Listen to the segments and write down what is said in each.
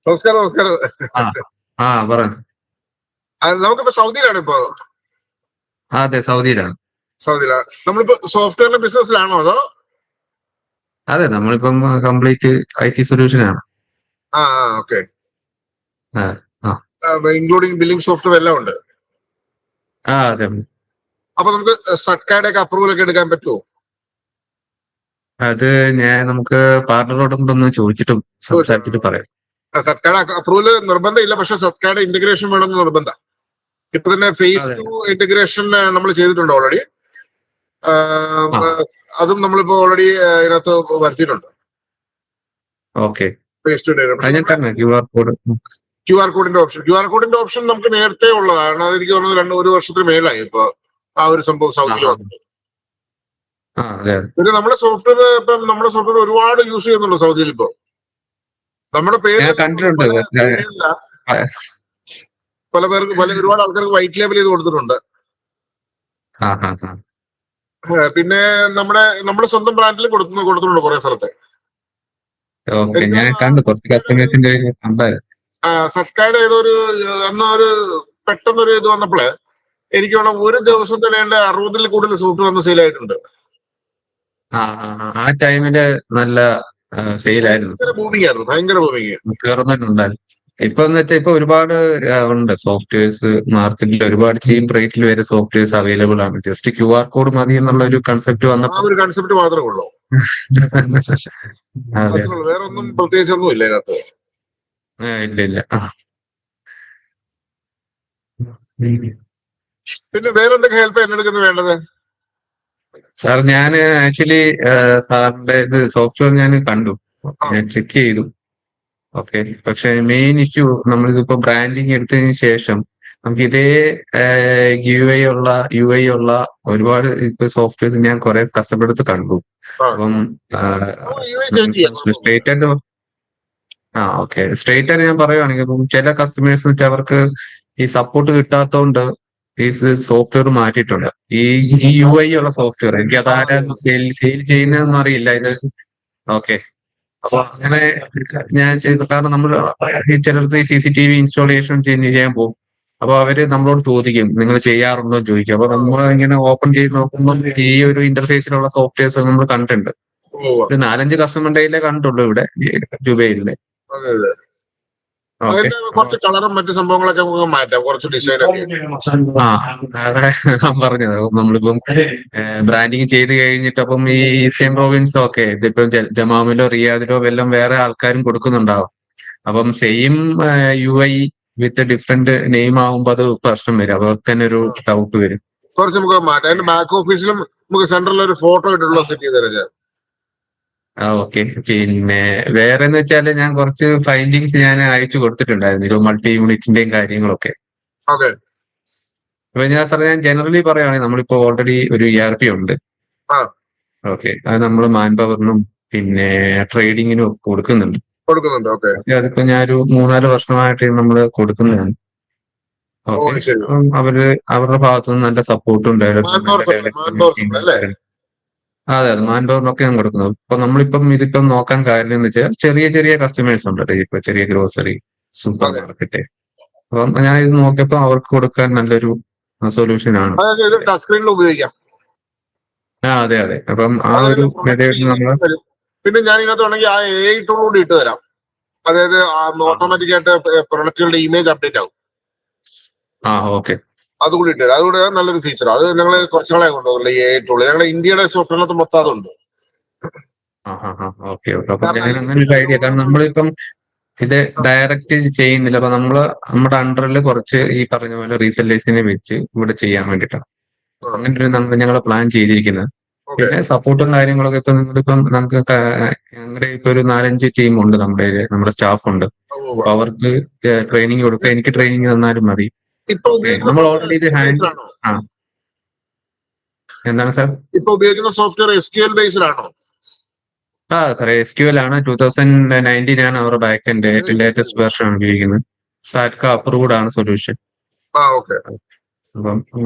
നമസ്കാരം, നമസ്കാരം. ആ ആ പറ. നമുക്കിപ്പോ സൗദിയിലാണ് ഇപ്പോ. അതെ, സൗദിയിലാണ്. സൗദിയിലാ. നമ്മളിപ്പോ സോഫ്റ്റ്വെയറിന്റെ ബിസിനസ്സിലാണോ അതോ? അതെ, നമ്മളിപ്പം കംപ്ലീറ്റ് IT സൊല്യൂഷനാണ്. ഓക്കെ. ആ ആ ഇൻക്ലൂഡിങ് ബില്ലിംഗ് സോഫ്റ്റ്വെയർ എല്ലാം ഉണ്ട്. അതെ. അപ്പൊ നമുക്ക് സറ്റ്കായുടെ ഒക്കെ അപ്രൂവൽ ഒക്കെ എടുക്കാൻ പറ്റുമോ? അത് നമുക്ക് പാർട്ണറോടൊന്ന് ചോദിച്ചിട്ടും സംസാരിച്ചിട്ട് പറയാം. സറ്റ്കായുടെ അപ്രൂവൽ നിർബന്ധമില്ല, പക്ഷെ സറ്റ്കായുടെ ഇന്റഗ്രേഷൻ വേണമെന്ന് നിർബന്ധം. ഇപ്പൊ തന്നെ ഫേസ് അതെ. 2 ഇന്റഗ്രേഷൻ നമ്മൾ ചെയ്തിട്ടുണ്ട് ഓൾറെഡി. ആ അതും നമ്മളിപ്പോ ഓൾറെഡി ഇതിനകത്ത് വരുത്തിയിട്ടുണ്ട്. ഓക്കെ. ഫേസ് 2 അത് ഇന്റഗ്രേഷൻ. ഞാൻ തരണേ QR കോഡ്. ക്യു ആർ കോഡിന്റെ ഓപ്ഷൻ നമുക്ക് നേരത്തെ ഉള്ളതാണ്. അത് എനിക്ക് തോന്നുന്നത് ഒരു വർഷത്തിന് മേലായി ഇപ്പൊ ആ ഒരു സംഭവം ആ സൗദിയിൽ ആ വന്നിട്ട്. അതെ അതെ. പിന്നെ നമ്മുടെ സോഫ്റ്റ്വെയർ ഒരുപാട് യൂസ് ചെയ്യുന്നുണ്ട് സൗദിയിൽ ഇപ്പൊ. നമ്മുടെ പേര് ഞാൻ കണ്ടിട്ടുണ്ട്. ആ പല പേർക്ക് ഒരുപാട് ആൾക്കാർക്ക് വൈറ്റ് ലേബൽ ചെയ്ത് കൊടുത്തിട്ടുണ്ട്. ആ ആ പിന്നെ നമ്മുടെ സ്വന്തം ബ്രാൻഡിൽ കൊടുത്തിട്ടുണ്ട് കുറെ സ്ഥലത്ത്. ഓക്കെ. എനിക്ക് ഞാൻ കണ്ടു കുറച്ച് കസ്റ്റമേഴ്സിന്റെ കണ്ടായിരുന്നു. സബ്സ്ക്രൈബ് ചെയ്തൊരു അന്നൊരു പെട്ടെന്നൊരു ഇത് വന്നപ്പോഴേ എനിക്ക് വേണം ഒരു ദിവസം തന്നെ 60 കൂടുതൽ സോഫ്റ്റ്വെയർ വന്ന് സെയിൽ ആയിട്ടുണ്ട്. ആ ടൈമില് നല്ല സെയിലായിരുന്നു. ഭയങ്കര ബൂമിങ്. റിക്വയർമെന്റ് ഉണ്ടായിരുന്നു. ഇപ്പൊ എന്ന് വെച്ചാൽ ഇപ്പൊ ഒരുപാട് ഉണ്ട് സോഫ്റ്റ്വെയർസ് മാർക്കറ്റിൽ. ഒരുപാട് ചീപ്പ് റേറ്റിൽ വരെ സോഫ്റ്റ്വെയർസ് അവൈലബിൾ ആണ്. ജസ്റ്റ് QR കോഡ് മതി എന്നുള്ള ഒരു കൺസെപ്റ്റ് ആ വന്നപ്പോൾ ഒരു കൺസെപ്റ്റ് മാത്രമേ ഉള്ളൂ. അതെ. വേറെ ഒന്നും പ്രത്യേകിച്ചൊന്നും ഇല്ല ഇതിനകത്ത്. ഇല്ല ഇല്ല. പിന്നെ വേറെ എന്തൊക്കെ ഹെൽപ്പ് എന്നെടുക്കുന്നത് വേണ്ടത്? സാർ, ഞാൻ ആക്ച്വലി സാറിന്റെ ഇത് സോഫ്റ്റ്വെയർ ഞാൻ കണ്ടു, ഞാൻ ചെക്ക് ചെയ്തു. ഓക്കെ. പക്ഷെ മെയിൻ ഇഷ്യൂ നമ്മളിതിപ്പോ ബ്രാൻഡിങ് എടുത്തതിന് ശേഷം നമുക്ക് ഇതേ UI ഉള്ള ഒരുപാട് ഇപ്പൊ സോഫ്റ്റ്വെയർസ് ഞാൻ കുറെ കഷ്ടപ്പെടുത്ത് കണ്ടു. അപ്പം സ്ട്രേറ്റ് ആയിട്ട് ഓക്കെ, സ്ട്രേറ്റ് ആയിട്ട് ഞാൻ പറയുവാണെങ്കിൽ ഇപ്പം ചില കസ്റ്റമേഴ്സ് വെച്ചാൽ അവർക്ക് ഈ സപ്പോർട്ട് കിട്ടാത്തതുകൊണ്ട് ഈ സോഫ്റ്റ്വെയർ മാറ്റിയിട്ടുണ്ട്. ഈ UI ഉള്ള സോഫ്റ്റ്വെയർ എനിക്ക് അതാരാണ് സെയിൽ ചെയ്യുന്നതെന്ന് അറിയില്ല ഇത്. ഓക്കെ. അപ്പൊ അങ്ങനെ ഞാൻ ചെയ്തു. കാരണം നമ്മൾ ചിലർക്ക് CCTV ഇൻസ്റ്റാളേഷൻ ചെയ്യാൻ പോകും. അപ്പൊ അവര് നമ്മളോട് ചോദിക്കും നിങ്ങൾ ചെയ്യാറുണ്ടോ എന്ന് ചോദിക്കും. അപ്പൊ നമ്മൾ ഇങ്ങനെ ഓപ്പൺ ചെയ്ത് നോക്കുമ്പോൾ ഈ ഒരു ഇന്റർഫേസിലുള്ള സോഫ്റ്റ്വെയർസ് നമ്മൾ കണ്ടിട്ടുണ്ട്. ഒരു 4-5 കസ്റ്റമറിന്റെ കണ്ടുള്ളൂ ഇവിടെ ജുബൈലിലെ. ഓക്കെ. കുറച്ച് കളറും മറ്റു സംഭവങ്ങളൊക്കെ നമുക്ക് മാറ്റാം, കുറച്ച് ഡിസൈൻ ഒക്കെ. അതെ ഞാൻ പറഞ്ഞത്. നമ്മളിപ്പം ബ്രാൻഡിങ് ചെയ്ത് കഴിഞ്ഞിട്ട് അപ്പം ഈ ഈസ്റ്റേൺ പ്രോവിൻസോ ഒക്കെ ഇപ്പം ജമാമിലോ റിയാദിലോ എല്ലാം വേറെ ആൾക്കാരും കൊടുക്കുന്നുണ്ടാവും. അപ്പം സെയിം UI വിത്ത് ഡിഫറെന്റ് നെയിം ആവുമ്പോ അത് പ്രശ്നം വരും. അവർക്ക് തന്നെ ഒരു ഡൗട്ട് വരും. കുറച്ച് നമുക്ക് മാറ്റാം. അതിന്റെ ബാക്ക് ഓഫീസിലും നമുക്ക് സെന്ററിൽ ഒരു ഫോട്ടോ ഇട്ടുള്ള സെറ്റ് ചെയ്ത് തരാം. ഓക്കെ. പിന്നെ വേറെ എന്ന് വെച്ചാല് ഞാൻ കുറച്ച് ഫൈൻഡിങ്സ് ഞാൻ അയച്ചു കൊടുത്തിട്ടുണ്ടായിരുന്നു, ഒരു മൾട്ടി യൂണിറ്റിന്റെയും കാര്യങ്ങളൊക്കെ. ഓക്കെ. അപ്പൊ ഞാൻ ജനറലി പറയുകയാണെങ്കിൽ നമ്മളിപ്പോ ഓൾറെഡി ഒരു ERP ഉണ്ട്. ഓക്കെ. അത് നമ്മൾ മാൻ പവറിനും പിന്നെ ട്രേഡിങ്ങിനും ഒക്കെ കൊടുക്കുന്നുണ്ട്. ഓക്കെ. അതിപ്പോ ഞാനൊരു 3-4 വർഷമായിട്ട് നമ്മൾ കൊടുക്കുന്നതാണ്. ഓക്കെ. അവരുടെ ഭാഗത്തുനിന്ന് നല്ല സപ്പോർട്ടും ഡെവലപ്മെന്റ്. അതെ അതെ, മാൻ പവറിനൊക്കെ ഞാൻ കൊടുക്കുന്നത്. ഇപ്പൊ നമ്മളിപ്പം ഇതിപ്പം നോക്കാൻ കാര്യം എന്ന് വെച്ചാൽ ചെറിയ ചെറിയ കസ്റ്റമേഴ്സ് ഉണ്ട്. ഇപ്പൊ ചെറിയ ഗ്രോസറി, സൂപ്പർ മാർക്കറ്റ്. അപ്പം ഞാൻ ഇത് നോക്കിയപ്പോ അവർക്ക് കൊടുക്കാൻ നല്ലൊരു സൊല്യൂഷൻ ആണ്. ടച്ച് സ്ക്രീനിൽ ഉപയോഗിക്കാം. അതെ അതെ. അപ്പം ആ ഒരു മെത്തേഡിൽ നമ്മൾ പിന്നെ ഞാൻ ഇതിനകത്ത് വേണമെങ്കിൽ ആ AI ടൂൾ കൂടി ഇട്ട് തരാം. അതായത് ഓട്ടോമാറ്റിക് ആയിട്ട് പ്രൊഡക്റ്റുകളുടെ ഇമേജ് അപ്ഡേറ്റ് ആവും. ഓക്കെ. അതുകൂടി ഇട്ട് തരാം. അതുകൂടെ നല്ലൊരു ഫീച്ചർ. അത് ഞങ്ങൾ കുറച്ച് നാളെ കൊണ്ടുപോകുന്നില്ല AI ടൂൾ. ഞങ്ങളുടെ ഇന്ത്യയുടെ സോഫ്റ്റ്വെയറിനകത്ത് മൊത്തം അതുണ്ട്. ഓക്കെ. അപ്പൊ ഞാൻ അങ്ങനെ ഒരു ഐഡിയ, കാരണം നമ്മളിപ്പം ഇത് ഡയറക്റ്റ് ചെയ്യുന്നില്ല. അപ്പൊ നമ്മുടെ അണ്ടറിൽ കുറച്ച് ഈ പറഞ്ഞ പോലെ റീസെല്ലേഴ്സിനെ വെച്ച് ഇവിടെ ചെയ്യാൻ വേണ്ടിയിട്ടാണ് അങ്ങനെ ഒരു ഞങ്ങൾ പ്ലാൻ ചെയ്തിരിക്കുന്നത്. പിന്നെ സപ്പോർട്ടും കാര്യങ്ങളൊക്കെ ഇപ്പൊ നമുക്ക് ഞങ്ങളുടെ ഇപ്പൊ ഒരു 4-5 ടീമുണ്ട്, നമ്മുടെ സ്റ്റാഫ് ഉണ്ട്. അപ്പൊ അവർക്ക് ട്രെയിനിങ് കൊടുക്കുക, എനിക്ക് ട്രെയിനിങ് തന്നാലും മതി. നമ്മൾ ഓൾറെഡി ഇത് എന്താണ് സാർ ഇപ്പൊ ഉപയോഗിക്കുന്ന സോഫ്റ്റ്വെയർ SQL ബേസ്ഡ് ആണോ? സാർ SQL ആണ്. 2019 ആണ് അവരുടെ ബാക്ക് എൻഡ് ഏറ്റവും ലേറ്റസ്റ്റ് വെർഷൻ ഉപയോഗിക്കുന്നത്. സാറ്റ്ക അപ്രൂവ്ഡ് ആണ് സൊല്യൂഷൻ. ഓക്കെ. അപ്പം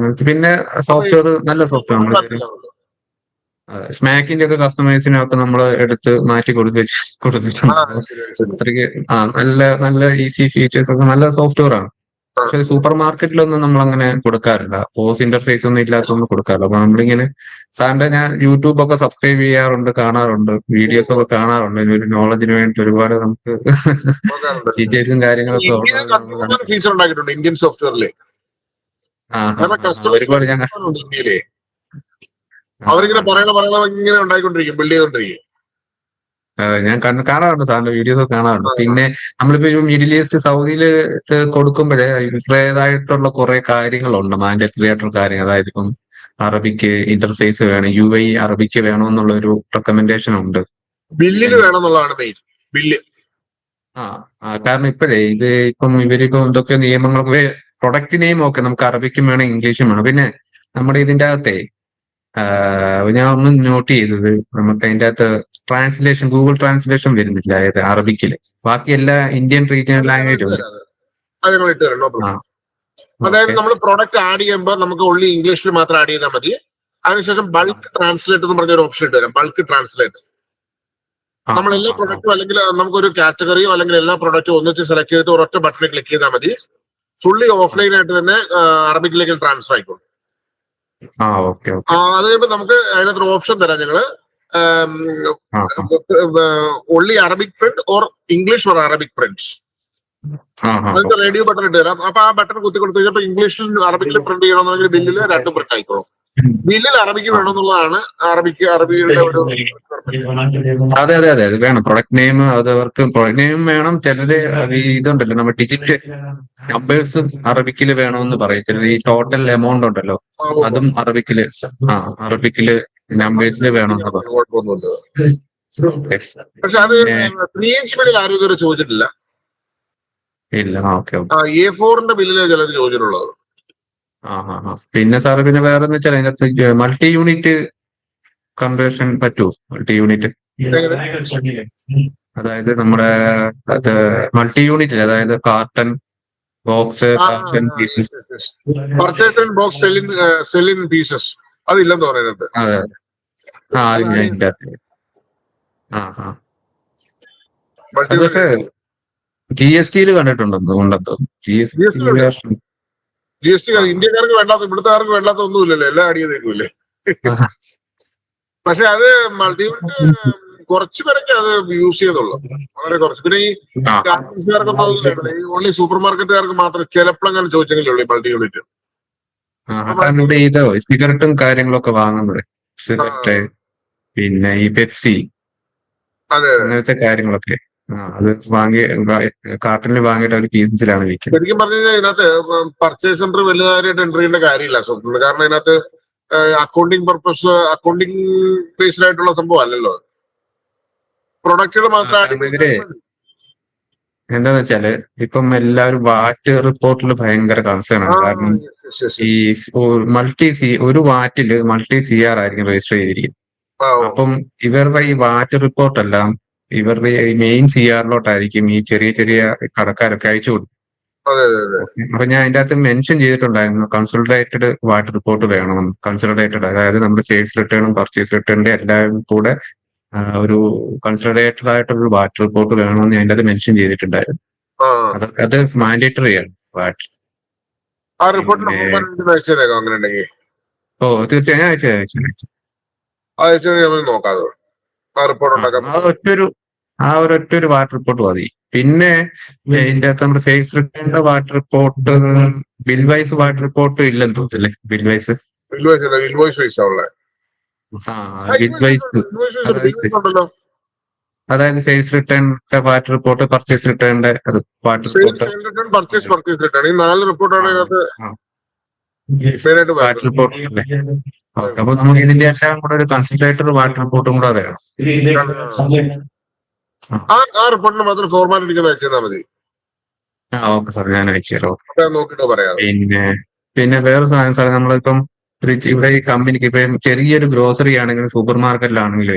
പിന്നെ സോഫ്റ്റ്വെയർ നല്ല സോഫ്റ്റ്വെയർ സ്മാക്കിന്റെ ഒക്കെ കസ്റ്റമൈസിനൊക്കെ നമ്മൾ എടുത്ത് മാറ്റി കൊടുത്തിട്ടുണ്ട്. ശരി. അത്രയ്ക്ക് നല്ല നല്ല ഈസി ഫീച്ചേഴ്സ് ഒക്കെ നല്ല സോഫ്റ്റ്വെയർ ആണ്. പക്ഷെ സൂപ്പർ മാർക്കറ്റിലൊന്നും നമ്മൾ അങ്ങനെ കൊടുക്കാറില്ല. പോസ് ഇന്റർഫേസ് ഒന്നും ഇല്ലാത്തൊന്നും കൊടുക്കാറില്ല. അപ്പൊ നമ്മളിങ്ങനെ സാറിന്റെ ഞാൻ യൂട്യൂബ് ഒക്കെ സബ്സ്ക്രൈബ് ചെയ്യാറുണ്ട്, കാണാറുണ്ട്, വീഡിയോസ് ഒക്കെ കാണാറുണ്ട്. ഒരു നോളജിന് വേണ്ടി ഒരുപാട് നമുക്ക് ഫീച്ചേഴ്സും കാര്യങ്ങളൊക്കെ ഇന്ത്യയിൽ ഫീച്ചർ ഉണ്ടാക്കിയിട്ടുണ്ട് ഇന്ത്യൻ സോഫ്റ്റ്വെയറിൽ. ഒരുപാട് ഞാൻ ഇന്ത്യയിലെ അവരിങ്ങനെ പറയണ ഇങ്ങനെ ഉണ്ടായിക്കൊണ്ടിരിക്കും, ബിൽഡ് ചെയ്തോണ്ടിരിക്കും. ഞാൻ കാണാറുണ്ട് സാറിന്റെ വീഡിയോസ് ഒക്കെ കാണാറുണ്ട്. പിന്നെ നമ്മളിപ്പോ ഒരു മിഡിൽ ഈസ്റ്റ് സൗദിയിൽ കൊടുക്കുമ്പോഴേ ഇവരുടേതായിട്ടുള്ള കുറെ കാര്യങ്ങളുണ്ട്, മാൻഡേറ്ററി ആയിട്ടുള്ള കാര്യങ്ങൾ. അതായത് ഇപ്പം അറബിക്ക് ഇന്റർഫേസ് വേണം, UAE അറബിക്ക് വേണമെന്നുള്ള ഒരു റെക്കമെൻഡേഷൻ ഉണ്ട്. ബില്ലിന് വേണമെന്നുള്ളതാണ് മെയിൻ ബില്ല്. കാരണം ഇപ്പം ഇവരിപ്പം എന്തൊക്കെ നിയമങ്ങളൊക്കെ പ്രൊഡക്റ്റ് നെയിം ഒക്കെ നമുക്ക് അറബിക്കും വേണം, ഇംഗ്ലീഷും വേണം. പിന്നെ നമ്മുടെ ഇതിന്റെ അകത്തെ ഞാൻ ഒന്ന് നോട്ട് ചെയ്തത്, നമുക്ക് അതിന്റെ അകത്ത് ട്രാൻസ്ലേഷൻ, ഗൂഗിൾ ട്രാൻസ്ലേഷൻ വരുന്നില്ല അതായത് അറബിക്കില്. ബാക്കി എല്ലാ ഇന്ത്യൻ റീജിയണൽ ലാംഗ്വേജും. അതായത് നമ്മൾ പ്രൊഡക്റ്റ് ആഡ് ചെയ്യുമ്പോൾ നമുക്ക് ഓൺലി ഇംഗ്ലീഷിൽ മാത്രം ആഡ് ചെയ്താൽ മതി. അതിനുശേഷം ബൾക്ക് ട്രാൻസ്ലേറ്റ് എന്ന് പറഞ്ഞ ഒരു ഓപ്ഷൻ ഇട്ട് തരാം. ബൾക്ക് ട്രാൻസ്ലേറ്റ് നമ്മൾ എല്ലാ പ്രൊഡക്റ്റും അല്ലെങ്കിൽ നമുക്കൊരു കാറ്റഗറിയോ അല്ലെങ്കിൽ എല്ലാ പ്രൊഡക്റ്റും ഒന്നിച്ച് സെലക്ട് ചെയ്തിട്ട് ഒരൊറ്റ ബട്ടണിൽ ക്ലിക്ക് ചെയ്താൽ മതി. ഫുള്ളി ഓഫ്ലൈൻ ആയിട്ട് തന്നെ അറബിക്കിലേക്ക് ട്രാൻസ്ഫർ ആയിക്കോളും. അത് കഴിയുമ്പോൾ നമുക്ക് അതിനകത്ത് ഓപ്ഷൻ തരാം ഞങ്ങള്, only Arabic print or English or Arabic print. അതിന്റെ റേഡിയോ ബട്ടൺ ഇട്ട് തരാം. അപ്പൊ ആ ബട്ടൺ കുത്തി കൊടുത്തു കഴിഞ്ഞാൽ ഇംഗ്ലീഷിൽ അറബിക്കിൽ പ്രിന്റ് ചെയ്യണമെന്നുണ്ടെങ്കിൽ ബില്ലിൽ 2 പ്രിന്റ് ആയിക്കോളും. ബില്ലിൽ അറബിക്ക് വേണമെന്നുള്ളതാണ് അറബിയുടെ ഒരു. അതെ വേണം. പ്രൊഡക്റ്റ് നെയിം അത് അവർക്ക് പ്രൊഡക്റ്റ് നെയിം വേണം. ചിലര് ഇതുണ്ടല്ലോ നമ്മുടെ ഡിജിറ്റ് നമ്പേഴ്സ് അറബിക്കില് വേണമെന്ന് പറയും. ചിലർ ഈ ടോട്ടൽ എമൗണ്ട് ഉണ്ടല്ലോ അതും അറബിക്കില് നമ്പേഴ്സില് വേണമെന്ന് പറയും. പക്ഷെ അത് 3-inch ബില്ലിൽ ആരും ഇതുവരെ ചോദിച്ചിട്ടില്ല. ഇല്ല. A4 ബില്ലില് ചിലർ ചോദിച്ചിട്ടുള്ളത്. പിന്നെ സാറ് പിന്നെ വേറെ എന്ന് വെച്ചാൽ അതിനകത്ത് മൾട്ടി യൂണിറ്റ് കൺവേർഷൻ പറ്റുമോ? മൾട്ടി യൂണിറ്റ് അതായത് നമ്മുടെ മൾട്ടി യൂണിറ്റ്, അതായത് carton box, carton pieces, purchase and box സെല്ലിൻ പീസസ് അതില്ലെന്ന് പറയുന്നത്. അതെ അതൊക്കെ GST കണ്ടിട്ടുണ്ടോ? GST ഇന്ത്യക്കാർക്ക് വേണ്ടാത്ത ഇവിടുത്തുകാർക്ക് വേണ്ടാത്ത ഒന്നുമില്ലല്ലോ, എല്ലാം ആഡ് ചെയ്തേക്കൂല്ലേ. പക്ഷെ അത് മൾട്ടി യൂണിറ്റ് കുറച്ചു പേരൊക്കെ അത് യൂസ് ചെയ്തുള്ളൂ, വളരെ കുറച്ച്. പിന്നെ ഈ ഗാർമെന്റ്സുകാർക്കൊന്നും ഈ ഓൺലി സൂപ്പർ മാർക്കറ്റുകാർക്ക് മാത്രം ചിലപ്പോഴങ്ങനെ ചോദിച്ചെങ്കിലേ ഉള്ളൂ മൾട്ടി യൂണിറ്റ്. ഇവിടെ സിഗരറ്റും കാര്യങ്ങളൊക്കെ വാങ്ങുന്നത്, സിഗരറ്റ് പിന്നെ ഈ പെപ്സി അങ്ങനത്തെ കാര്യങ്ങളൊക്കെ അത് കാർട്ടണിൽ വാങ്ങിയിട്ട് അവർ പീസസിലാണ് വിൽക്കുന്നത്. ശരിക്കും പറഞ്ഞു കഴിഞ്ഞാൽ ഇതിനകത്ത് പർച്ചേസ് സെന്റർ വലുതായിട്ട് എൻട്രി ചെയ്യേണ്ട കാര്യമില്ല സ്വപ്നം. കാരണം ഇതിനകത്ത് അക്കൗണ്ടിങ് പർപ്പസ്, അക്കൗണ്ടിങ് ബേസ്ഡ് ആയിട്ടുള്ള സംഭവം അല്ലല്ലോ. പ്രൊഡക്റ്റുകൾ മാത്രം എന്താന്ന് വെച്ചാല് ഇപ്പം എല്ലാവരും വാറ്റ് റിപ്പോർട്ടിൽ ഭയങ്കര കൺസേൺ ആണ്. കാരണം ഈ ഒരു വാറ്റില് മൾട്ടി CR ആയിരിക്കും രജിസ്റ്റർ ചെയ്തിരിക്കുന്നത്. അപ്പം ഇവരുടെ ഈ വാറ്റ് റിപ്പോർട്ടെല്ലാം ഇവരുടെ മെയിൻ CR-ലോട്ടായിരിക്കും ഈ ചെറിയ കടക്കാരൊക്കെ അയച്ചു കൊടുക്കും. അപ്പൊ ഞാൻ അതിന്റെ അകത്ത് മെൻഷൻ ചെയ്തിട്ടുണ്ടായിരുന്നു കൺസോളിഡേറ്റഡ് വാറ്റ് റിപ്പോർട്ട് വേണമെന്ന്. കൺസോളിഡേറ്റഡ് അതായത് നമ്മുടെ സെയിൽസ് റിട്ടേണും പർച്ചേസ് റിട്ടേണിന്റെ എല്ലാം കൂടെ ഒരു കൺസോളിഡേറ്റഡ് ആയിട്ടൊരു വാറ്റ് റിപ്പോർട്ട് വേണമെന്ന് ഞാൻ അതിന്റെ അത് മെൻഷൻ ചെയ്തിട്ടുണ്ടായിരുന്നു. അത് മാൻഡേറ്ററി ആണ് വാറ്റ്. തീർച്ചയായും ഒരൊറ്റൊരു വാട്ട് റിപ്പോർട്ട് മതി. പിന്നെ ഇതിന്റെ അകത്ത് നമ്മുടെ സെയിൽസ് റിട്ടേണിന്റെ VAT report, bill wise VAT report ഇല്ലെന്ന് തോന്നുന്നില്ലേ? ബിൽ വൈസ് അതായത് സെയിൽസ് റിട്ടേണിന്റെ വാട്ട് റിപ്പോർട്ട്, പർച്ചേസ് റിട്ടേണിന്റെ വാട്ട് റിപ്പോർട്ട്, വാട്ട് റിപ്പോർട്ട് അല്ലേ? അപ്പൊ നമുക്ക് ഇതിന്റെ എല്ലാം കൂടെ ഒരു കൺസെൻട്രേറ്റഡ് വാട്ട് റിപ്പോർട്ടും കൂടെ വേണം. ആ റിപ്പോർട്ടിന് മാത്രം ഫോർമാറ്റ് എടുക്കുന്ന അയച്ചാൽ മതി. ഓക്കെ സാർ, ഞാൻ അയച്ചുതരാം. പിന്നെ വേറെ സാധനം സാറേ, നമ്മളിപ്പം ഇവിടെ ഈ കമ്പനിക്ക് ഇപ്പം ചെറിയൊരു ഗ്രോസറി ആണെങ്കിലും സൂപ്പർ മാർക്കറ്റിലാണെങ്കിലും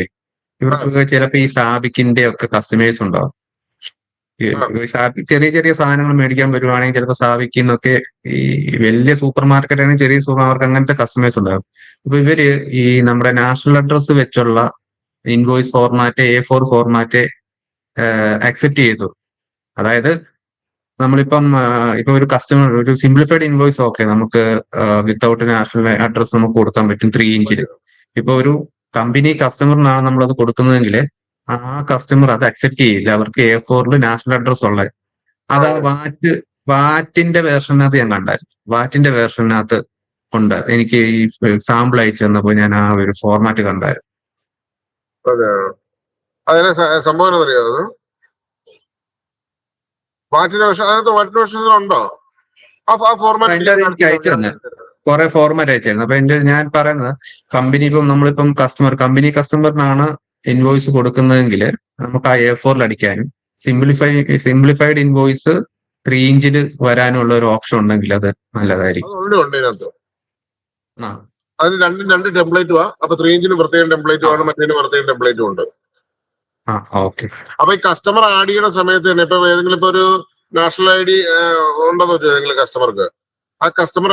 ഇവർക്ക് ചിലപ്പോ ഈ സാബിക്കിന്റെ ഒക്കെ കസ്റ്റമേഴ്സ് ഉണ്ടാവും. ചെറിയ ചെറിയ സാധനങ്ങൾ മേടിക്കാൻ വരുവാണെങ്കിൽ ചിലപ്പോൾ സാവിക്കുന്നൊക്കെ ഈ വലിയ സൂപ്പർ മാർക്കറ്റ് ആണെങ്കിൽ ചെറിയ സൂപ്പർ മാർക്കറ്റ് അങ്ങനത്തെ കസ്റ്റമേഴ്സ് ഉണ്ടാകും. അപ്പൊ ഇവര് ഈ നമ്മുടെ നാഷണൽ അഡ്രസ് വെച്ചുള്ള invoice format A4 format accept ചെയ്തു. അതായത് നമ്മളിപ്പം ഇപ്പൊ ഒരു കസ്റ്റമർ ഒരു സിംപ്ലിഫൈഡ് ഇൻവോയ്സ് ഓക്കെ നമുക്ക് വിത്തൗട്ട് നാഷണൽ അഡ്രസ് നമുക്ക് കൊടുക്കാൻ പറ്റും 3 ഇഞ്ചിൽ. ഇപ്പൊ ഒരു കമ്പനി കസ്റ്റമറിനാണ് നമ്മളത് കൊടുക്കുന്നതെങ്കിൽ ആ കസ്റ്റമർ അത് അക്സെപ്റ്റ് ചെയ്യില്ല. അവർക്ക് A4 നാഷണൽ അഡ്രസ് ഉള്ളത്. അത് വാറ്റിന്റെ വേർഷനകത്ത് ഞാൻ കണ്ടായിരുന്നു. വാറ്റിന്റെ വേർഷനകത്ത് ഉണ്ട്. എനിക്ക് ഈ സാമ്പിൾ അയച്ചു തന്നപ്പോ ഞാൻ ആ ഒരു ഫോർമാറ്റ് കണ്ടായിരുന്നു. അതെ, അതിനെ സംഭവം അറിയാമോ? വാറ്റിന്റെ വേർഷൻ അതിനകത്ത് വാറ്റിന്റെ വേർഷൻ ഉണ്ടോ? ആ ഫോർമാറ്റ് എനിക്ക് അയച്ചു തന്നെ കുറെ ഫോർമാറ്റ് അയച്ചായിരുന്നു. അപ്പൊ ഞാൻ പറയുന്നത് കമ്പനി ഇപ്പം നമ്മളിപ്പം കമ്പനി കസ്റ്റമറിനാണ് ഇൻവോയ്സ് കൊടുക്കുന്നതെങ്കിൽ നമുക്ക് ആ A4 അടിക്കാനും സിംപ്ലിഫൈഡ് ഇൻവോയ്സ് 3 ഇഞ്ചിൽ വരാനുള്ള ഒരു ഓപ്ഷൻ ഉണ്ടെങ്കിൽ അത് നല്ലതായിരിക്കും. ഉണ്ട് ഇതിനകത്ത്. അതിന് രണ്ട് ടെംപ്ലേറ്റും അപ്പൊ 3 ഇഞ്ചിന് പ്രത്യേകം ടെംപ്ലേറ്റും ആണ്, മറ്റേതിന് പ്രത്യേകം ടെംപ്ലേറ്റും ഉണ്ട്. അപ്പൊ ഈ കസ്റ്റമർ ആഡ് ചെയ്യുന്ന സമയത്ത് തന്നെ ഇപ്പൊ ഏതെങ്കിലും ഇപ്പൊ ഒരു നാഷണൽ ID ഉണ്ടെന്ന് വെച്ചാൽ ഏതെങ്കിലും കസ്റ്റമർക്ക്, ആ കസ്റ്റമർ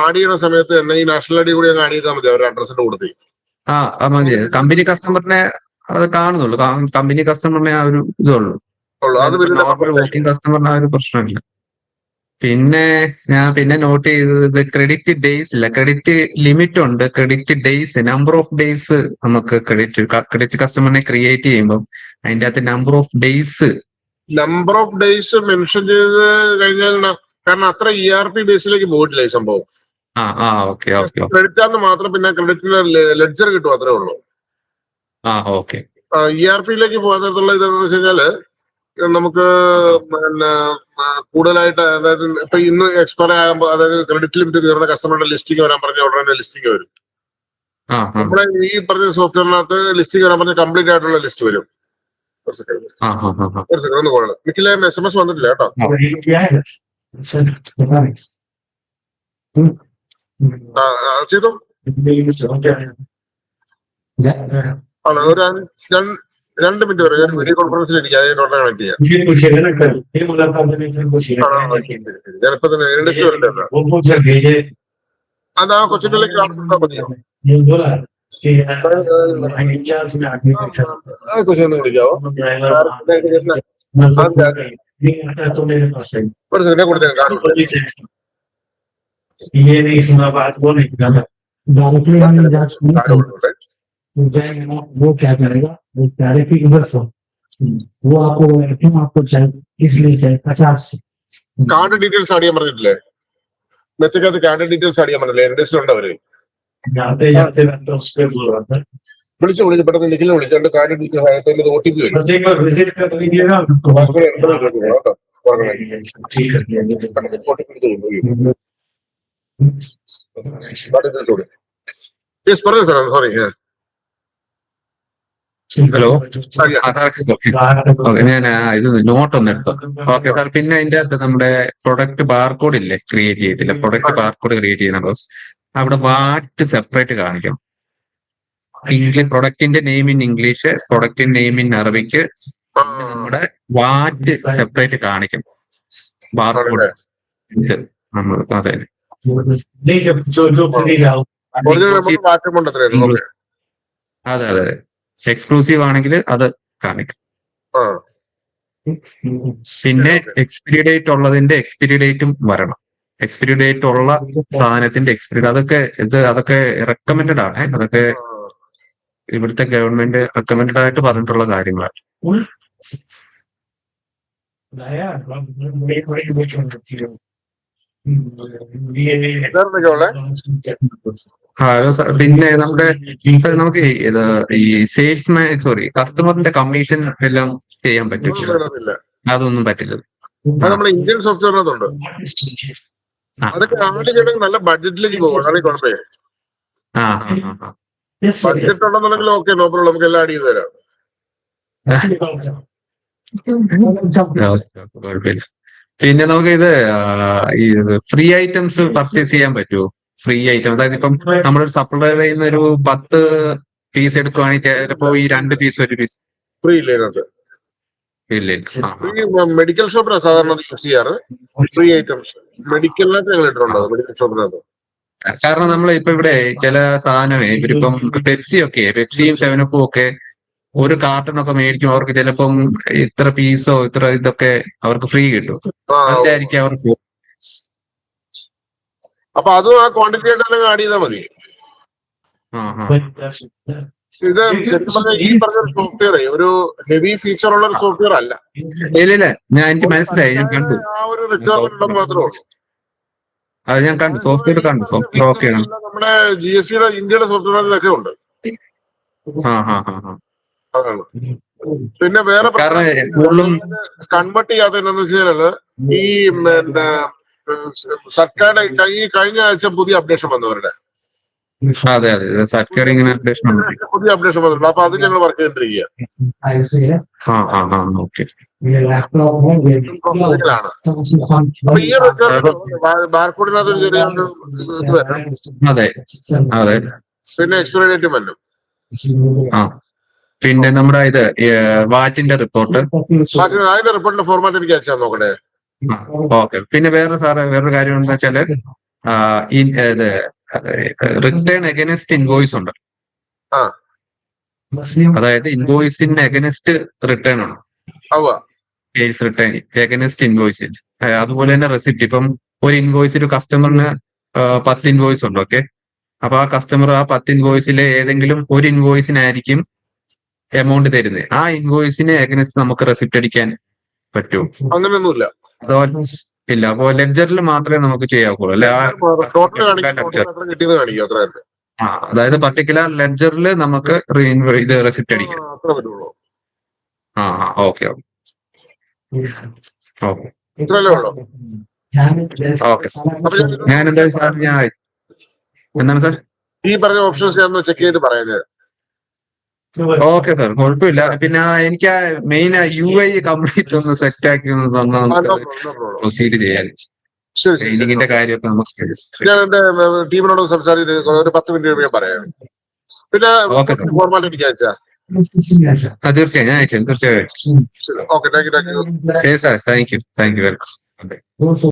ആഡ് ചെയ്യുന്ന സമയത്ത് തന്നെ ഈ നാഷണൽ ID കൂടി ആഡ് ചെയ്താൽ മതി അവരുടെ അഡ്രസ്സിന്റെ കൊടുത്ത്. മതി. കമ്പനി കസ്റ്റമറിനെ അത് കാണുന്നുള്ളൂ. കമ്പനി കസ്റ്റമറിനെ ആ ഒരു ഇതുള്ളൂ. നോർമൽ വർക്കിംഗ് കസ്റ്റമറിന് ആ ഒരു പ്രശ്നമില്ല. പിന്നെ നോട്ട് ചെയ്തത് ക്രെഡിറ്റ് ഡേയ്സ് ഇല്ല, ക്രെഡിറ്റ് ലിമിറ്റ് ഉണ്ട്. Credit days number of days നമുക്ക് ക്രെഡിറ്റ് കസ്റ്റമറിനെ ക്രിയേറ്റ് ചെയ്യുമ്പോൾ അതിന്റെ അകത്ത് നമ്പർ ഓഫ് ഡേയ്സ് മെൻഷൻ ചെയ്ത് കഴിഞ്ഞാൽ, കാരണം അത്ര ERP ബേസിലേക്ക് പോയിട്ടില്ല ഈ സംഭവം. ക്രെഡിറ്റ് ആണെന്ന് മാത്രം. പിന്നെ ക്രെഡിറ്റിന് ലെഡ്ജർ കിട്ടും, അത്രേ ഉള്ളൂ. ERP-യിലേക്ക് പോകാത്തടത്തുള്ള ഇതെന്ന് വെച്ച് കഴിഞ്ഞാല് നമുക്ക് പിന്നെ കൂടുതലായിട്ട്, അതായത് ഇപ്പൊ ഇന്ന് എക്സ്പയർ ആകുമ്പോൾ, അതായത് ക്രെഡിറ്റ് ലിമിറ്റ് തീർന്ന കസ്റ്റമറുടെ ലിസ്റ്റിംഗ് വരാൻ പറഞ്ഞ ഉടനെ ലിസ്റ്റിംഗ് വരും. നമ്മുടെ ഈ പറഞ്ഞ സോഫ്റ്റ്വെയറിനകത്ത് ലിസ്റ്റിംഗ് വരാൻ പറഞ്ഞ കംപ്ലീറ്റ് ആയിട്ടുള്ള ലിസ്റ്റ് വരും. ഒരു സെക്കൻഡ് ഒന്ന് പോകണം. എനിക്കില്ല SMS വന്നിട്ടില്ല കേട്ടോ. ചെയ്തു ആണ്. ഒരു 2 മിനിറ്റ് വരെ വീഡിയോ കോൺഫറൻസിൽ ഇരിക്കുക. അതിന് ഉടനെ കണക്ട് ചെയ്യാം. ഞാനിപ്പോ തന്നെ അതാ കൊച്ചിലേക്ക് കൊച്ചിന്ന് വിളിക്കാവോ? ഒരു സെക്കൻഡ് കൊടുത്തേക്കാം. वो क्या करेगा, वो डायरेक्टली रिवर्स हो, वो आपको चाहिए इसलिए चाहिए 50 കാർഡ് ഡീറ്റെയിൽസ് ആഡ് ചെയ്യാൻ പറഞ്ഞിട്ടില്ലേ? മെച്ചക്കകത്ത് കാർഡ് ഡീറ്റെയിൽസ് ആഡ് ചെയ്യാൻ പറഞ്ഞില്ലേ? ഇൻഡസ്ട്രി ഉണ്ട് അവര്. വിളിച്ചു പെട്ടെന്ന് നിഖിലിനെ വിളിച്ചോണ്ട് കാർഡ് ഡീറ്റെയിൽസ് OTP വരും. പറഞ്ഞു സാർ. സോറി. ഹലോ, ഞാൻ ഇത് നോട്ട് ഒന്ന് എടുത്തു. Okay sir. പിന്നെ അതിന്റെ അകത്ത് നമ്മുടെ പ്രൊഡക്റ്റ് ബാർകോഡ് ഇല്ലേ, ക്രിയേറ്റ് ചെയ്തില്ല. പ്രൊഡക്റ്റ് ബാർകോഡ് ക്രിയേറ്റ് ചെയ്യുന്ന അവിടെ വാറ്റ് സെപ്പറേറ്റ് കാണിക്കും. പ്രൊഡക്റ്റിന്റെ നെയിം ഇൻ ഇംഗ്ലീഷ്, പ്രൊഡക്റ്റിന്റെ നെയിം ഇൻ അറബിക്ക്, നമ്മുടെ വാറ്റ് സെപ്പറേറ്റ് കാണിക്കും. ബാർകോഡ് ഇത് നമ്മൾ അതെ അതെ എക്സ്ക്ലൂസീവ് ആണെങ്കിൽ അത് കാണിക്കും. പിന്നെ എക്സ്പിരി ഡേറ്റ് ഉള്ളതിന്റെ എക്സ്പിരി ഡേറ്റും വരണം. എക്സ്പിരി ഡേറ്റ് ഉള്ള സാധനത്തിന്റെ അതൊക്കെ റെക്കമെൻഡഡ് ആണ്. അതൊക്കെ ഇവിടുത്തെ ഗവൺമെന്റ് റെക്കമെൻഡഡ് ആയിട്ട് പറഞ്ഞിട്ടുള്ള കാര്യങ്ങളാണ്. Hello sir. പിന്നെ നമുക്ക് ഈ കസ്റ്റമറിന്റെ കമ്മീഷൻ എല്ലാം ചെയ്യാൻ പറ്റും? അതൊന്നും പറ്റില്ല. നമ്മുടെ ഇന്ത്യൻ സോഫ്റ്റ്വെയറിനകത്തുണ്ട്. അതൊക്കെ ആഡ് ചെയ്യണമെങ്കിൽ നല്ല ബഡ്ജറ്റിലേക്ക് പോകും. ബഡ്ജറ്റ് ഉണ്ടെന്നുണ്ടെങ്കിൽ ഓക്കെ, നോ പ്രോബ്ലം, നമുക്ക് എല്ലാം ആഡ് ചെയ്ത് തരാം. കുഴപ്പമില്ല. പിന്നെ നമുക്ക് ഈ ഫ്രീ ഐറ്റംസ് പർച്ചേസ് ചെയ്യാൻ പറ്റുമോ? ഫ്രീ ഐറ്റം, അതായത് ഇപ്പം നമ്മളൊരു സപ്ലൈർ ചെയ്യുന്ന ഒരു 10 പീസ് എടുക്കുവാണെങ്കിൽ ചിലപ്പോ ഈ 2 പീസ് 1 പീസ് ഫ്രീ ഇല്ലേ? ഇല്ല ഇല്ല. ഈ മെഡിക്കൽ ഷോപ്പിലാണ് സാധാരണ യൂസ് ചെയ്യാറ്. ഫ്രീ ഐറ്റംസ് മെഡിക്കലിനകത്ത് ഞങ്ങൾ ഇട്ടിട്ടുണ്ട് മെഡിക്കൽ ഷോപ്പിനകത്ത്. കാരണം നമ്മൾ ഇപ്പൊ ഇവിടെ ചില സാധനമേ ഇവരിപ്പം പെപ്സിയും 7up ഒക്കെ ഒരു കാർട്ടണൊക്കെ മേടിക്കും, അവർക്ക് ചിലപ്പം ഇത്ര പീസോ ഇത്ര ഇതൊക്കെ അവർക്ക് ഫ്രീ കിട്ടും. അതിലായിരിക്കും അവർക്ക്. അപ്പൊ അതും ആ ക്വാണ്ടിറ്റി ആയിട്ട് തന്നെ ആഡ് ചെയ്താൽ മതി. ഇത് ശരിക്കും പറഞ്ഞാൽ ഈ പറഞ്ഞ സോഫ്റ്റ്വെയർ ഒരു ഹെവി ഫീച്ചർ ഉള്ള ഒരു സോഫ്റ്റ്വെയർ അല്ല. ഇല്ല എനിക്ക് മനസ്സിലായി, ഞാൻ കണ്ടു. ആ ഒരു റിക്വയർമെന്റ് ഉണ്ടെന്ന് മാത്രമേ ഉള്ളൂ. അത് ഞാൻ കണ്ടു, സോഫ്റ്റ്വെയർ കണ്ടു. സോഫ്റ്റ്വെയർ ഓക്കെയാണ്. നമ്മുടെ GSTയുടെ ഇന്ത്യയുടെ സോഫ്റ്റ്വെയറിലൊക്കെ ഉണ്ട്. അതാണ്. പിന്നെ വേറെ കൺവേർട്ട് ചെയ്യാത്ത എന്താന്ന് വെച്ച് കഴിഞ്ഞാല് ഈ സർക്കാരുടെ ഈ കഴിഞ്ഞ ആഴ്ച പുതിയ അപ്ഡേഷൻ വന്നവരുടെ അതെ സർക്കാർ ഇങ്ങനെ അപ്ഡേഷൻ പുതിയ അപ്ഡേഷൻ വന്നിട്ടുണ്ട്. അപ്പൊ അത് ഞങ്ങൾ വർക്ക് ചെയ്തിരിക്കുക. അപ്പൊ ഈ ഒരു ബാർകോഡിനകത്ത് ചെറിയ ഇത് വരണം. അതെ പിന്നെ എക്സ്പയറി ഡേറ്റ് വരും. പിന്നെ നമ്മുടെ ഇത് വാറ്റിന്റെ റിപ്പോർട്ട്, അതിന്റെ റിപ്പോർട്ടിന്റെ ഫോർമാറ്റ് എനിക്ക് അയച്ചാൽ നോക്കട്ടെ. ഓക്കെ. പിന്നെ വേറൊരു കാര്യം എന്താ വെച്ചാല് ഇത് റിട്ടേൺ അഗൈൻസ്റ്റ് ഇൻവോയ്സ് ഉണ്ട്. അതായത് ഇൻവോയ്സിന് അഗൈൻസ്റ്റ് റിട്ടേൺ ആണ്. Sales return against invoice. അതുപോലെ തന്നെ റെസിപ്റ്റ്. ഇപ്പം ഒരു ഇൻവോയ്സ് ഒരു കസ്റ്റമറിന് 10 ഇൻവോയ്സ് ഉണ്ട്. ഓക്കെ. അപ്പൊ ആ കസ്റ്റമർ ആ 10 ഇൻവോയ്സിലെ ഏതെങ്കിലും ഒരു ഇൻവോയ്സിനായിരിക്കും എമൗണ്ട് തരുന്നത്. ആ ഇൻവോയ്സിനെ അഗൈൻസ്റ്റ് നമുക്ക് റെസിപ്റ്റ് അടിക്കാൻ പറ്റൂ? അങ്ങനെയൊന്നുമില്ല. അതോ ഇല്ല. അപ്പോ ലെഡ്ജറിൽ മാത്രമേ നമുക്ക് ചെയ്യാവൂ അല്ലെ? അതായത് പർട്ടിക്കുലർ ലെഡ്ജറിൽ നമുക്ക് ഇത് റെസിപ്റ്റ് അടിക്കാം. ഓക്കെ. ഞാൻ എന്താ സാർ എന്താണ് സാർ ഈ പറഞ്ഞ ഓപ്ഷൻസ് ഞാൻ ചെക്ക് ചെയ്ത് പറയുന്നത്. ഓക്കെ സാർ, കുഴപ്പമില്ല. പിന്നെ എനിക്ക് മെയിൻ UI കംപ്ലീറ്റ് ഒന്ന് സെറ്റ് ആക്കി പ്രൊസീഡ് ചെയ്യാൻ ട്രെയിനിങ്ങിന്റെ കാര്യമൊക്കെ നമുക്ക് ഞാൻ എന്റെ ടീമിനോട് സംസാരിച്ചിട്ട് ഒരു 10 മിനിറ്റ് പറയാം. പിന്നെ ഫോർമാറ്റ് എനിക്ക് അയച്ചാ തീർച്ചയായും ഞാൻ അയച്ചു. തീർച്ചയായും. ഓക്കെ. Thank you. ശരി സാർ, താങ്ക് യു വെൽക്കം.